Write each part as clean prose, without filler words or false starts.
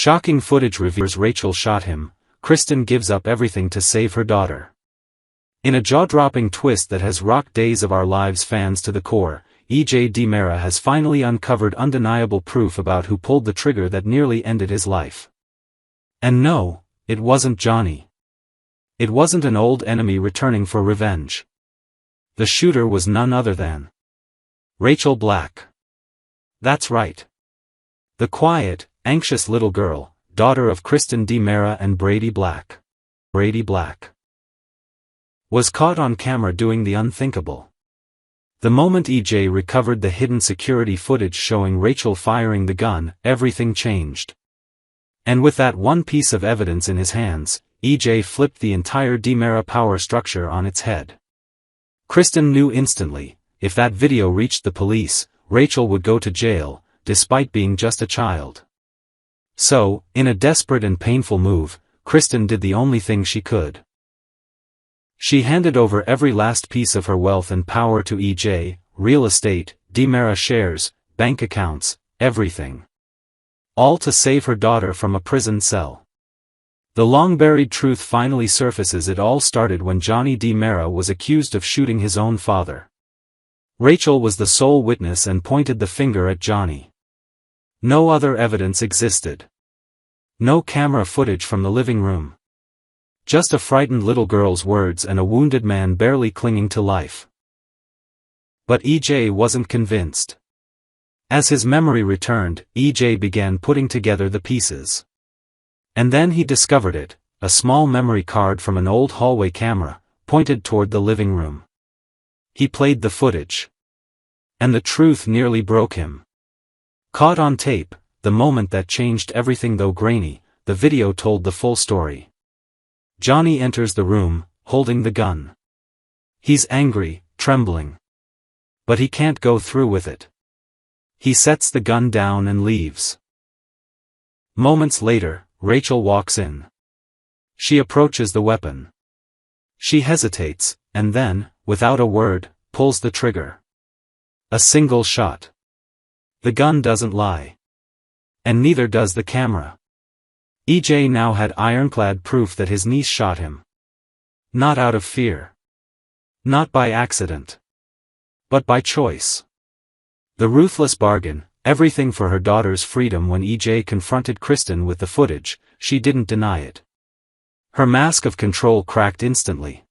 Shocking footage reveals Rachel shot him. Kristen gives up everything to save her daughter. In a jaw-dropping twist that has rocked Days of Our Lives fans to the core, E.J. DiMera has finally uncovered undeniable proof about who pulled the trigger that nearly ended his life. And no, it wasn't Johnny. It wasn't an old enemy returning for revenge. The shooter was none other than Rachel Black. That's right. The quiet, anxious little girl, daughter of Kristen DiMera and Brady Black. Brady Black was caught on camera doing the unthinkable. The moment E.J. recovered the hidden security footage showing Rachel firing the gun, everything changed. And with that one piece of evidence in his hands, E.J. flipped the entire DiMera power structure on its head. Kristen knew instantly, if that video reached the police, Rachel would go to jail, despite being just a child. So, in a desperate and painful move, Kristen did the only thing she could. She handed over every last piece of her wealth and power to E.J., real estate, DiMera shares, bank accounts, everything. All to save her daughter from a prison cell. The long-buried truth finally surfaces. It all started when Johnny DiMera was accused of shooting his own father. Rachel was the sole witness and pointed the finger at Johnny. No other evidence existed. No camera footage from the living room. Just a frightened little girl's words and a wounded man barely clinging to life. But E.J. wasn't convinced. As his memory returned, E.J. began putting together the pieces. And then he discovered it, a small memory card from an old hallway camera, pointed toward the living room. He played the footage. And the truth nearly broke him. Caught on tape, the moment that changed everything. Though grainy, the video told the full story. Johnny enters the room, holding the gun. He's angry, trembling. But he can't go through with it. He sets the gun down and leaves. Moments later, Rachel walks in. She approaches the weapon. She hesitates, and then, without a word, pulls the trigger. A single shot. The gun doesn't lie. And neither does the camera. E.J. now had ironclad proof that his niece shot him. Not out of fear. Not by accident. But by choice. The ruthless bargain, everything for her daughter's freedom. When E.J. confronted Kristen with the footage, she didn't deny it. Her mask of control cracked instantly.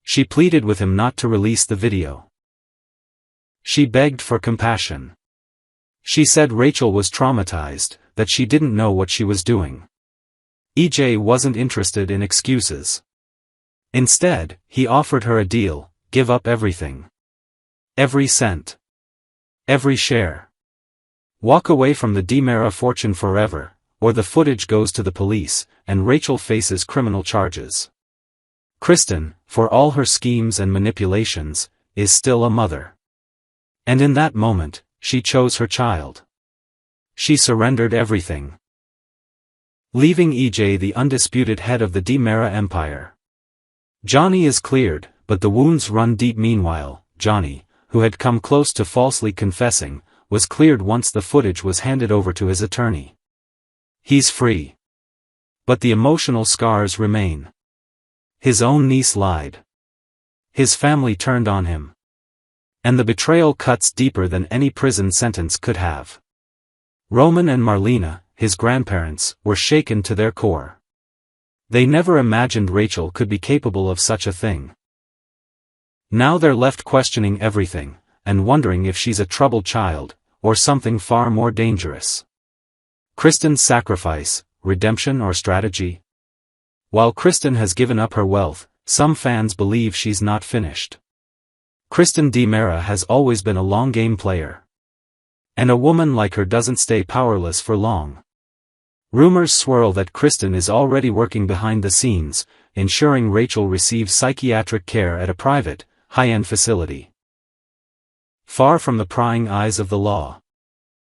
She pleaded with him not to release the video. She begged for compassion. She said Rachel was traumatized, that she didn't know what she was doing. E.J. wasn't interested in excuses. Instead, he offered her a deal: give up everything. Every cent. Every share. Walk away from the DiMera fortune forever, or the footage goes to the police, and Rachel faces criminal charges. Kristen, for all her schemes and manipulations, is still a mother. And in that moment, she chose her child. She surrendered everything. Leaving E.J. the undisputed head of the DiMera empire. Johnny is cleared, but the wounds run deep. Meanwhile, Johnny, who had come close to falsely confessing, was cleared once the footage was handed over to his attorney. He's free. But the emotional scars remain. His own niece lied. His family turned on him. And the betrayal cuts deeper than any prison sentence could have. Roman and Marina, his grandparents, were shaken to their core. They never imagined Rachel could be capable of such a thing. Now they're left questioning everything, and wondering if she's a troubled child, or something far more dangerous. Kristen's sacrifice, redemption or strategy? While Kristen has given up her wealth, some fans believe she's not finished. Kristen DiMera has always been a long-game player. And a woman like her doesn't stay powerless for long. Rumors swirl that Kristen is already working behind the scenes, ensuring Rachel receives psychiatric care at a private, high-end facility. Far from the prying eyes of the law.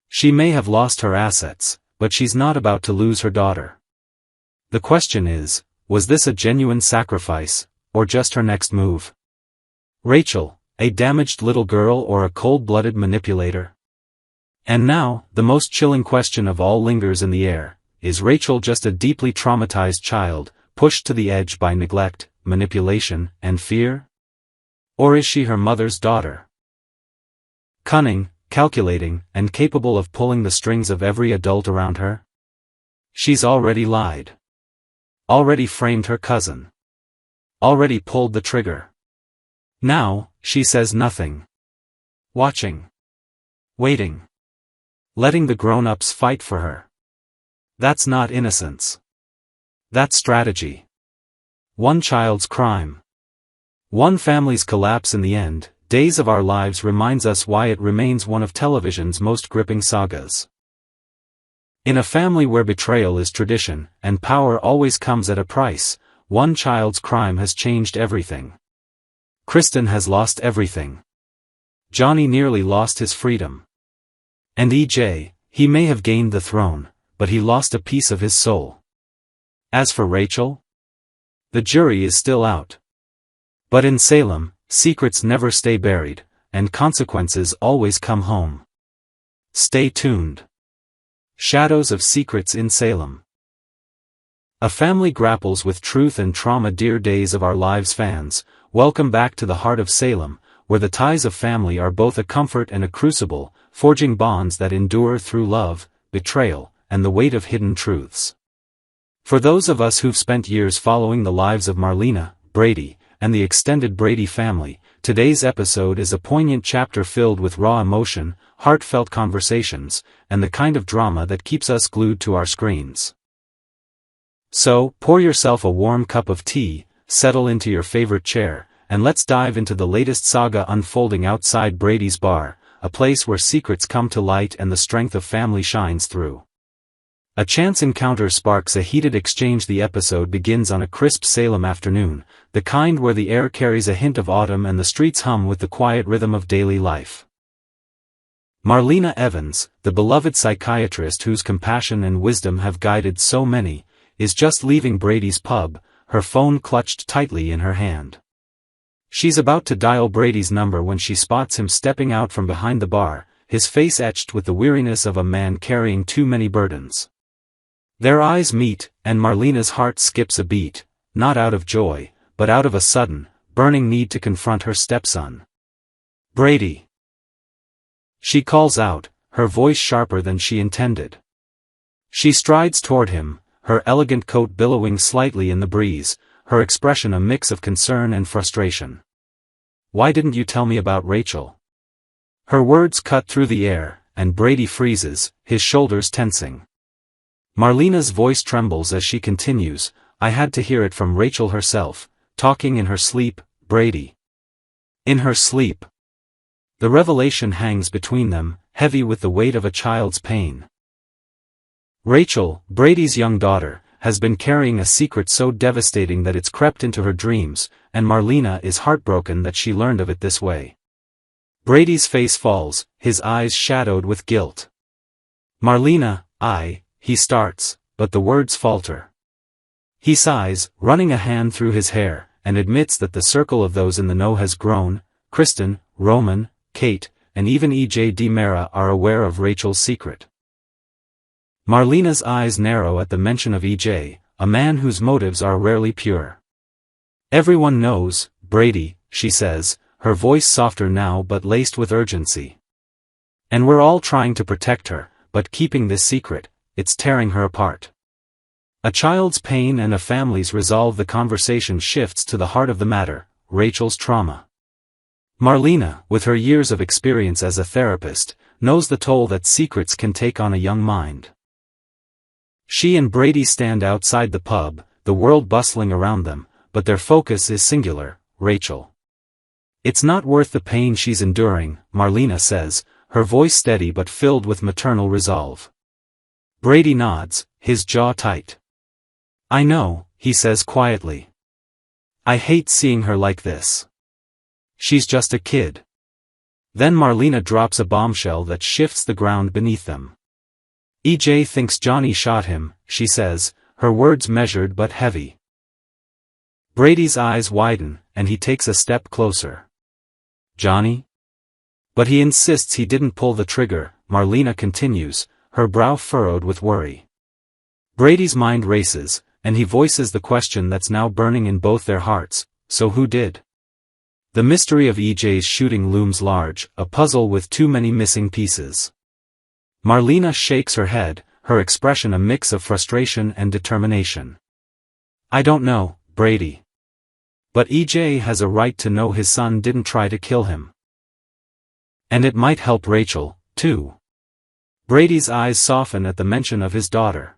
She may have lost her assets, but she's not about to lose her daughter. The question is, was this a genuine sacrifice, or just her next move? Rachel, a damaged little girl or a cold-blooded manipulator? And now, the most chilling question of all lingers in the air: is Rachel just a deeply traumatized child, pushed to the edge by neglect, manipulation, and fear? Or is she her mother's daughter? Cunning, calculating, and capable of pulling the strings of every adult around her? She's already lied. Already framed her cousin. Already pulled the trigger. Now, she says nothing. Watching. Waiting. Letting the grown-ups fight for her. That's not innocence. That's strategy. One child's crime. One family's collapse in the end. Days of Our Lives reminds us why it remains one of television's most gripping sagas. In a family where betrayal is tradition, and power always comes at a price, one child's crime has changed everything. Kristen has lost everything. Johnny nearly lost his freedom. And EJ, he may have gained the throne, but he lost a piece of his soul. As for Rachel? The jury is still out. But in Salem, secrets never stay buried, and consequences always come home. Stay tuned. Shadows of Secrets in Salem. A family grapples with truth and trauma. Dear Days of Our Lives fans, welcome back to the heart of Salem, where the ties of family are both a comfort and a crucible, forging bonds that endure through love, betrayal, and the weight of hidden truths. For those of us who've spent years following the lives of Marina, Brady, and the extended Brady family, today's episode is a poignant chapter filled with raw emotion, heartfelt conversations, and the kind of drama that keeps us glued to our screens. So, pour yourself a warm cup of tea, settle into your favorite chair, and let's dive into the latest saga unfolding outside Brady's bar, a place where secrets come to light and the strength of family shines through. A chance encounter sparks a heated exchange. The episode begins on a crisp Salem afternoon, the kind where the air carries a hint of autumn and the streets hum with the quiet rhythm of daily life. Marlena Evans, the beloved psychiatrist whose compassion and wisdom have guided so many, is just leaving Brady's pub, her phone clutched tightly in her hand. She's about to dial Brady's number when she spots him stepping out from behind the bar, his face etched with the weariness of a man carrying too many burdens. Their eyes meet, and Marlena's heart skips a beat, not out of joy, but out of a sudden, burning need to confront her stepson. Brady. She calls out, her voice sharper than she intended. She strides toward him, her elegant coat billowing slightly in the breeze, her expression a mix of concern and frustration. Why didn't you tell me about Rachel? Her words cut through the air, and Brady freezes, his shoulders tensing. Marlena's voice trembles as she continues, I had to hear it from Rachel herself, talking in her sleep, Brady. In her sleep. The revelation hangs between them, heavy with the weight of a child's pain. Rachel, Brady's young daughter, has been carrying a secret so devastating that it's crept into her dreams, and Marlena is heartbroken that she learned of it this way. Brady's face falls, his eyes shadowed with guilt. Marlena, he starts, but the words falter. He sighs, running a hand through his hair, and admits that the circle of those in the know has grown. Kristen, Roman, Kate, and even E.J. DiMera are aware of Rachel's secret. Marlena's eyes narrow at the mention of E.J., a man whose motives are rarely pure. Everyone knows, Brady, she says, her voice softer now but laced with urgency. And we're all trying to protect her, but keeping this secret, it's tearing her apart. A child's pain and a family's resolve. The conversation shifts to the heart of the matter, Rachel's trauma. Marlena, with her years of experience as a therapist, knows the toll that secrets can take on a young mind. She and Brady stand outside the pub, the world bustling around them, but their focus is singular, Rachel. It's not worth the pain she's enduring, Marlena says, her voice steady but filled with maternal resolve. Brady nods, his jaw tight. I know, he says quietly. I hate seeing her like this. She's just a kid. Then Marlena drops a bombshell that shifts the ground beneath them. EJ thinks Johnny shot him, she says, her words measured but heavy. Brady's eyes widen, and he takes a step closer. Johnny? But he insists he didn't pull the trigger, Marlena continues, her brow furrowed with worry. Brady's mind races, and he voices the question that's now burning in both their hearts: so who did? The mystery of EJ's shooting looms large, a puzzle with too many missing pieces. Marina shakes her head, her expression a mix of frustration and determination. I don't know, Brady. But EJ has a right to know his son didn't try to kill him. And it might help Rachel, too. Brady's eyes soften at the mention of his daughter.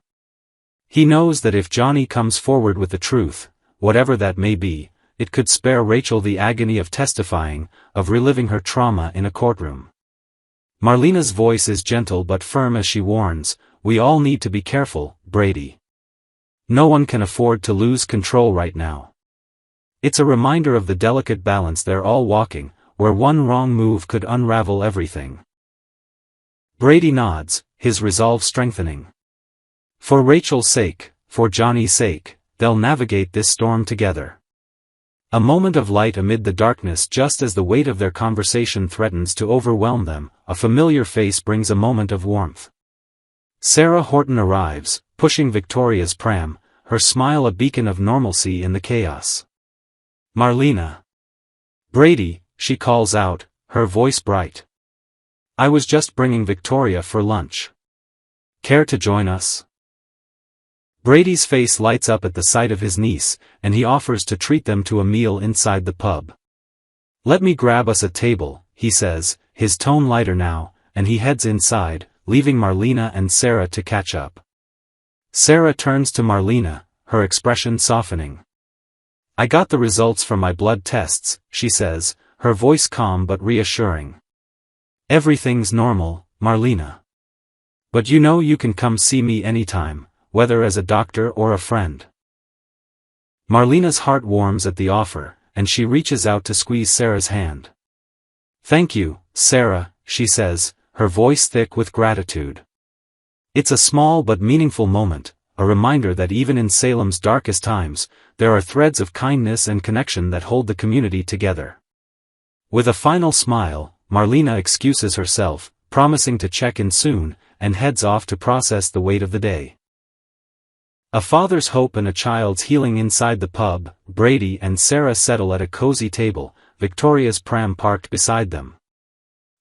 He knows that if Johnny comes forward with the truth, whatever that may be, it could spare Rachel the agony of testifying, of reliving her trauma in a courtroom. Marlena's voice is gentle but firm as she warns, we all need to be careful, Brady. No one can afford to lose control right now. It's a reminder of the delicate balance they're all walking, where one wrong move could unravel everything. Brady nods, his resolve strengthening. For Rachel's sake, for Johnny's sake, they'll navigate this storm together. A moment of light amid the darkness just as the weight of their conversation threatens to overwhelm them, a familiar face brings a moment of warmth. Sarah Horton arrives, pushing Victoria's pram, her smile a beacon of normalcy in the chaos. Marlena. Brady, she calls out, her voice bright. I was just bringing Victoria for lunch. Care to join us? Brady's face lights up at the sight of his niece, and he offers to treat them to a meal inside the pub. Let me grab us a table, he says, his tone lighter now, and he heads inside, leaving Marlena and Sarah to catch up. Sarah turns to Marlena, her expression softening. I got the results from my blood tests, she says, her voice calm but reassuring. Everything's normal, Marlena. But you know you can come see me anytime, whether as a doctor or a friend. Marlena's heart warms at the offer, and she reaches out to squeeze Sarah's hand. Thank you, Sarah, she says, her voice thick with gratitude. It's a small but meaningful moment, a reminder that even in Salem's darkest times, there are threads of kindness and connection that hold the community together. With a final smile, Marlena excuses herself, promising to check in soon, and heads off to process the weight of the day. A father's hope and a child's healing inside the pub, Brady and Sarah settle at a cozy table, Victoria's pram parked beside them.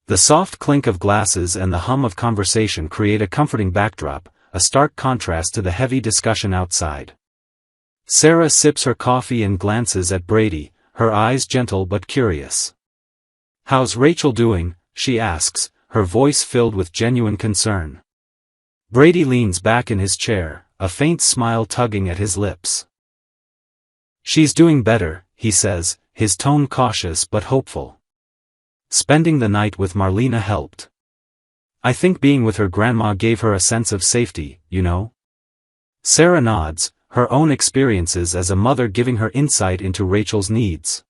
The soft clink of glasses and the hum of conversation create a comforting backdrop, a stark contrast to the heavy discussion outside. Sarah sips her coffee and glances at Brady, her eyes gentle but curious. How's Rachel doing? She asks, her voice filled with genuine concern. Brady leans back in his chair, a faint smile tugging at his lips. She's doing better, he says, his tone cautious but hopeful. Spending the night with Marlena helped. I think being with her grandma gave her a sense of safety, you know? Sarah nods, her own experiences as a mother giving her insight into Rachel's needs.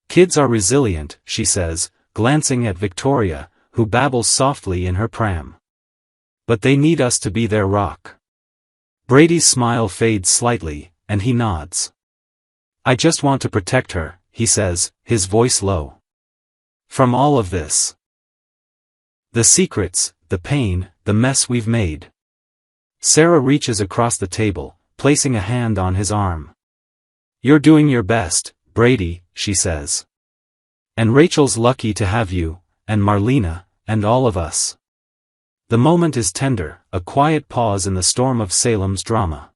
Kids are resilient, she says, glancing at Victoria, who babbles softly in her pram. But they need us to be their rock. Brady's smile fades slightly, and he nods. I just want to protect her, he says, his voice low. From all of this. The secrets, the pain, the mess we've made. Sarah reaches across the table, placing a hand on his arm. You're doing your best, Brady, she says. And Rachel's lucky to have you, and Marlena, and all of us. The moment is tender, a quiet pause in the storm of Salem's drama.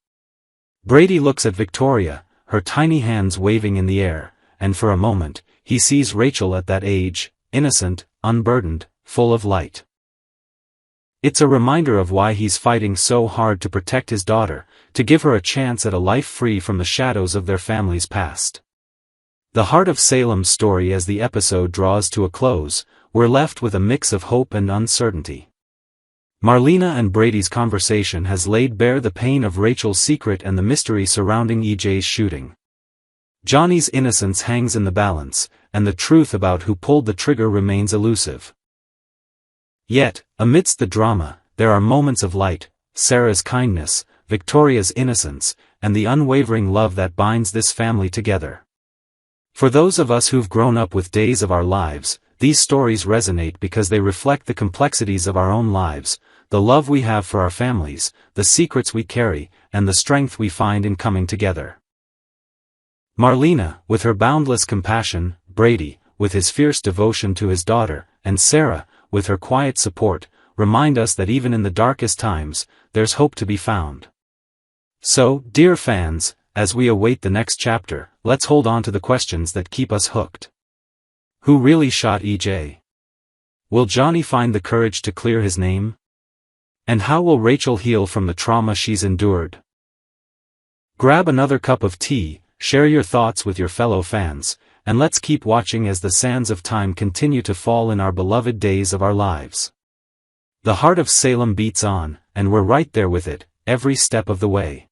Brady looks at Victoria, her tiny hands waving in the air, and for a moment, he sees Rachel at that age, innocent, unburdened, full of light. It's a reminder of why he's fighting so hard to protect his daughter, to give her a chance at a life free from the shadows of their family's past. The heart of Salem's story. As the episode draws to a close, we're left with a mix of hope and uncertainty. Marlena and Brady's conversation has laid bare the pain of Rachel's secret and the mystery surrounding EJ's shooting. Johnny's innocence hangs in the balance, and the truth about who pulled the trigger remains elusive. Yet, amidst the drama, there are moments of light, Sarah's kindness, Victoria's innocence, and the unwavering love that binds this family together. For those of us who've grown up with Days of Our Lives, these stories resonate because they reflect the complexities of our own lives, the love we have for our families, the secrets we carry, and the strength we find in coming together. Marina, with her boundless compassion, Brady, with his fierce devotion to his daughter, and Sarah, with her quiet support, remind us that even in the darkest times, there's hope to be found. So, dear fans, as we await the next chapter, let's hold on to the questions that keep us hooked. Who really shot EJ? Will Johnny find the courage to clear his name? And how will Rachel heal from the trauma she's endured? Grab another cup of tea, share your thoughts with your fellow fans, and let's keep watching as the sands of time continue to fall in our beloved days of our lives. The heart of Salem beats on, and we're right there with it, every step of the way.